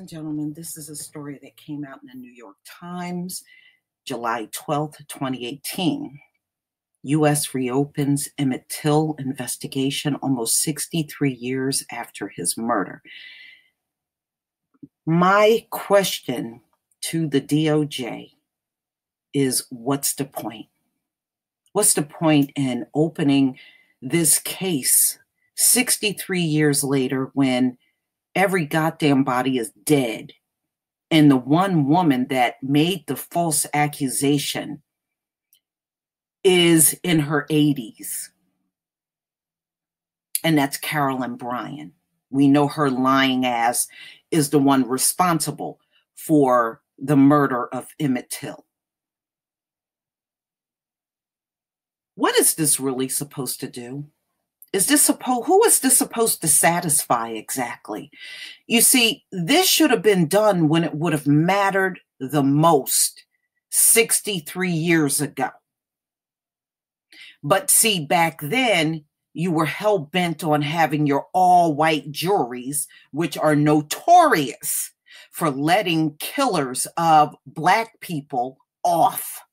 and gentlemen, this is a story that came out in the New York Times, July 12th, 2018. U.S. reopens Emmett Till investigation almost 63 years after his murder. My question to the DOJ is, what's the point? What's the point in opening this case 63 years later when every goddamn body is dead and the one woman that made the false accusation is in her 80s? And that's Carolyn Bryan. We know her lying ass is the one responsible for the murder of Emmett Till. What is this really supposed to do? Who is this supposed to satisfy exactly? You see, this should have been done when it would have mattered the most 63 years ago. But see, back then, you were hell-bent on having your all-white juries, which are notorious for letting killers of Black people off.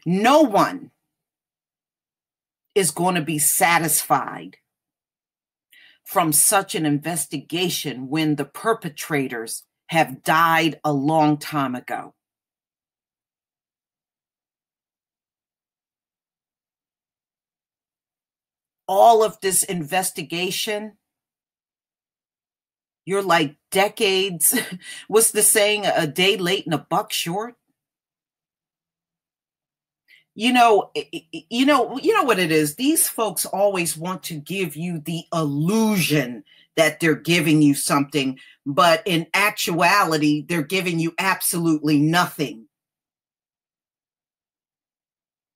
No one is going to be satisfied from such an investigation when the perpetrators have died a long time ago. All of this investigation, you're like decades, what's the saying, a day late and a buck short? You know what it is. These folks always want to give you the illusion that they're giving you something, but in actuality, they're giving you absolutely nothing.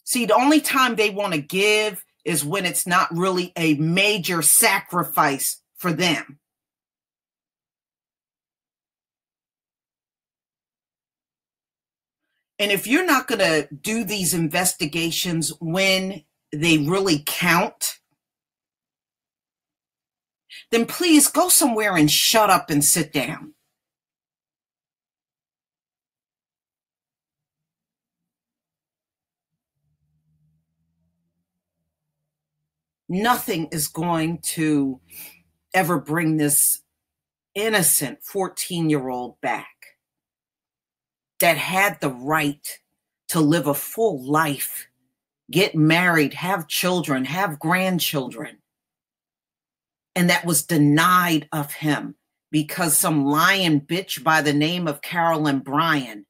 See, the only time they want to give is when it's not really a major sacrifice for them. And if you're not going to do these investigations when they really count, then please go somewhere and shut up and sit down. Nothing is going to ever bring this innocent 14-year-old back that had the right to live a full life, get married, have children, have grandchildren. And that was denied of him because some lying bitch by the name of Carolyn Bryan,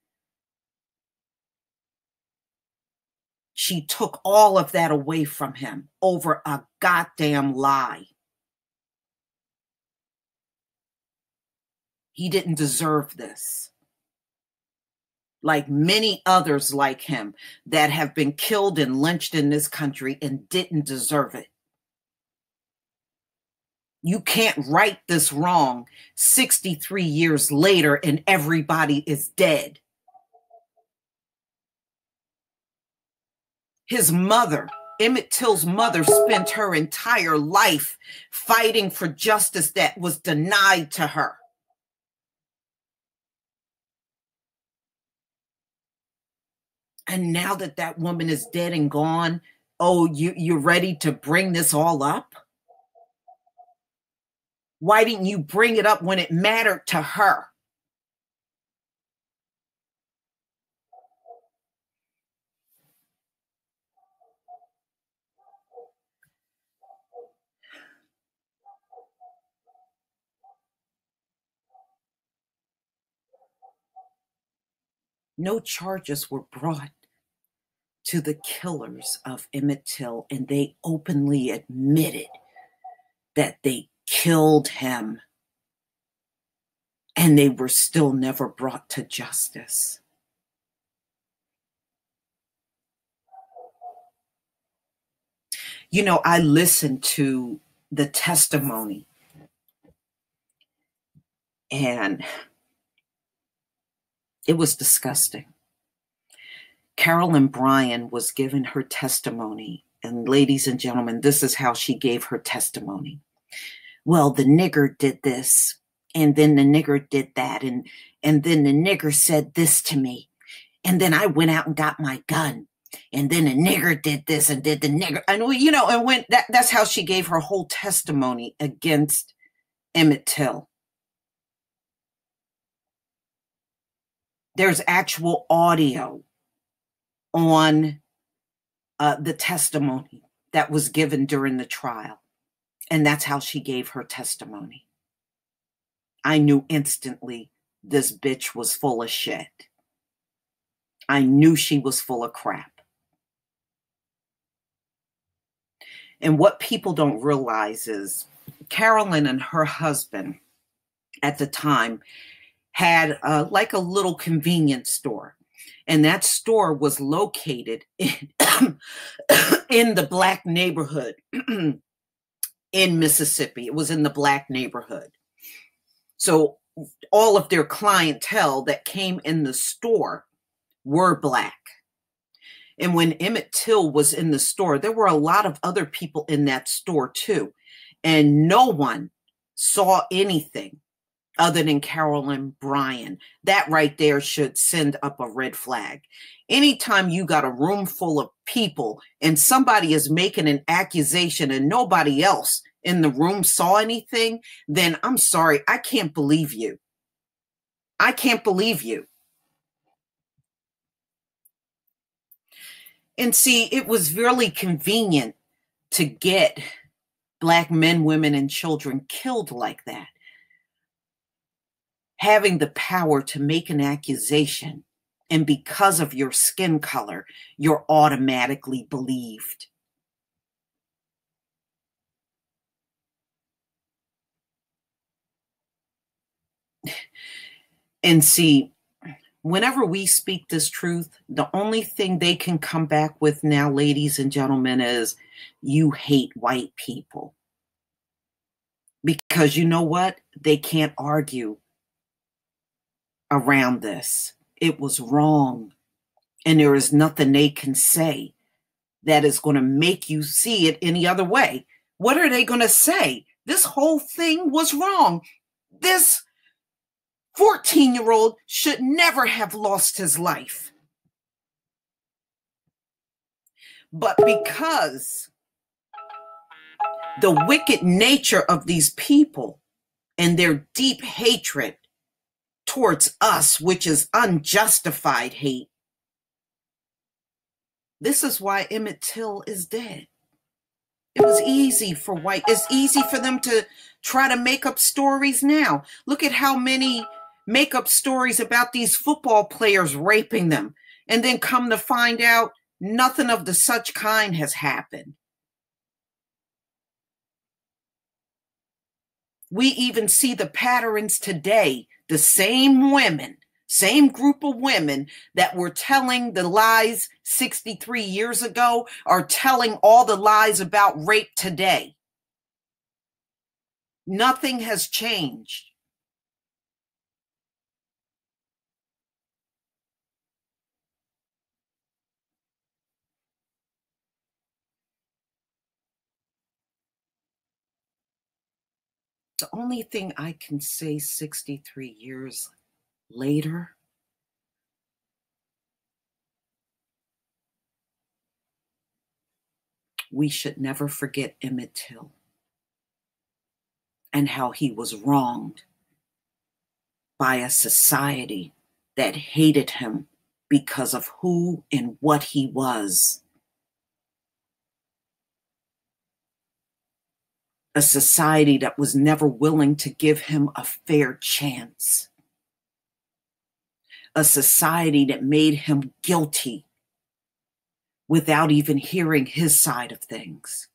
she took all of that away from him over a goddamn lie. He didn't deserve this. Like many others like him that have been killed and lynched in this country and didn't deserve it. You can't right this wrong 63 years later and everybody is dead. His mother, Emmett Till's mother, spent her entire life fighting for justice that was denied to her. And now that that woman is dead and gone, oh, you're ready to bring this all up? Why didn't you bring it up when it mattered to her? No charges were brought to the killers of Emmett Till, and they openly admitted that they killed him, and they were still never brought to justice. You know, I listened to the testimony, and it was disgusting. Carolyn Bryan was given her testimony, and ladies and gentlemen, this is how she gave her testimony. well, the nigger did this, and then the nigger did that, and then the nigger said this to me, and then I went out and got my gun, and then the nigger did this, and did the nigger, and and when that's how she gave her whole testimony against Emmett Till. There's actual audio on the testimony that was given during the trial. And that's how she gave her testimony. I knew instantly this bitch was full of shit. I knew she was full of crap. And what people don't realize is Carolyn and her husband at the time had like a little convenience store. And that store was located in, in the Black neighborhood in Mississippi. It was in the Black neighborhood. So all of their clientele that came in the store were Black. And when Emmett Till was in the store, there were a lot of other people in that store too. And no one saw anything other than Carolyn Bryan. That right there should send up a red flag. Anytime you got a room full of people and somebody is making an accusation and nobody else in the room saw anything, then I'm sorry, I can't believe you. I can't believe you. And see, it was really convenient to get Black men, women, and children killed like that. Having the power to make an accusation, and because of your skin color, you're automatically believed. And see, whenever we speak this truth, the only thing they can come back with now, ladies and gentlemen, is you hate white people. Because you know what? They can't argue around this. It was wrong. And there is nothing they can say that is going to make you see it any other way. What are they going to say? This whole thing was wrong. This 14-year-old should never have lost his life. But because the wicked nature of these people and their deep hatred towards us, which is unjustified hate, this is why Emmett Till is dead. It was easy for white. It's easy for them to try to make up stories now. Look at how many make up stories about these football players raping them. And then come to find out nothing of the such kind has happened. We even see the patterns today. The same women, same group of women that were telling the lies 63 years ago are telling all the lies about rape today. Nothing has changed. The only thing I can say 63 years later, we should never forget Emmett Till and how he was wronged by a society that hated him because of who and what he was. A society that was never willing to give him a fair chance. A society that made him guilty without even hearing his side of things.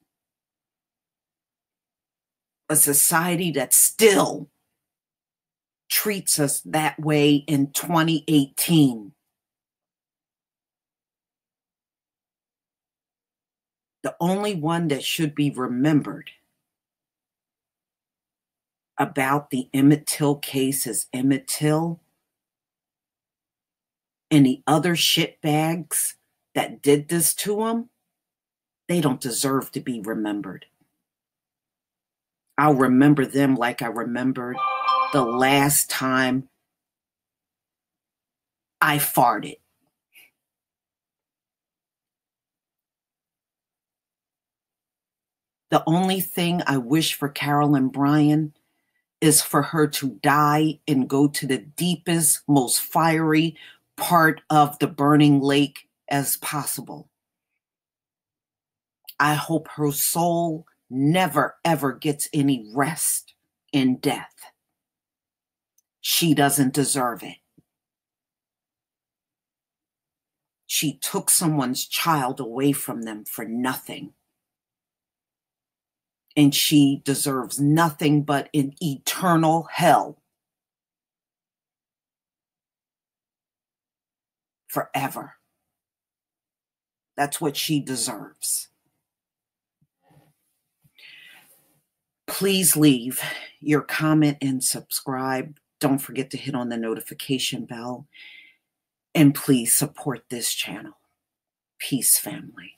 A society that still treats us that way in 2018. The only one that should be remembered about the Emmett Till case is Emmett Till, and the other shitbags that did this to him, they don't deserve to be remembered. I'll remember them like I remembered the last time I farted. The only thing I wish for Carolyn Bryan is for her to die and go to the deepest, most fiery part of the burning lake as possible. I hope her soul never, ever gets any rest in death. She doesn't deserve it. She took someone's child away from them for nothing. And she deserves nothing but an eternal hell. Forever. That's what she deserves. Please leave your comment and subscribe. Don't forget to hit on the notification bell. And please support this channel. Peace, family.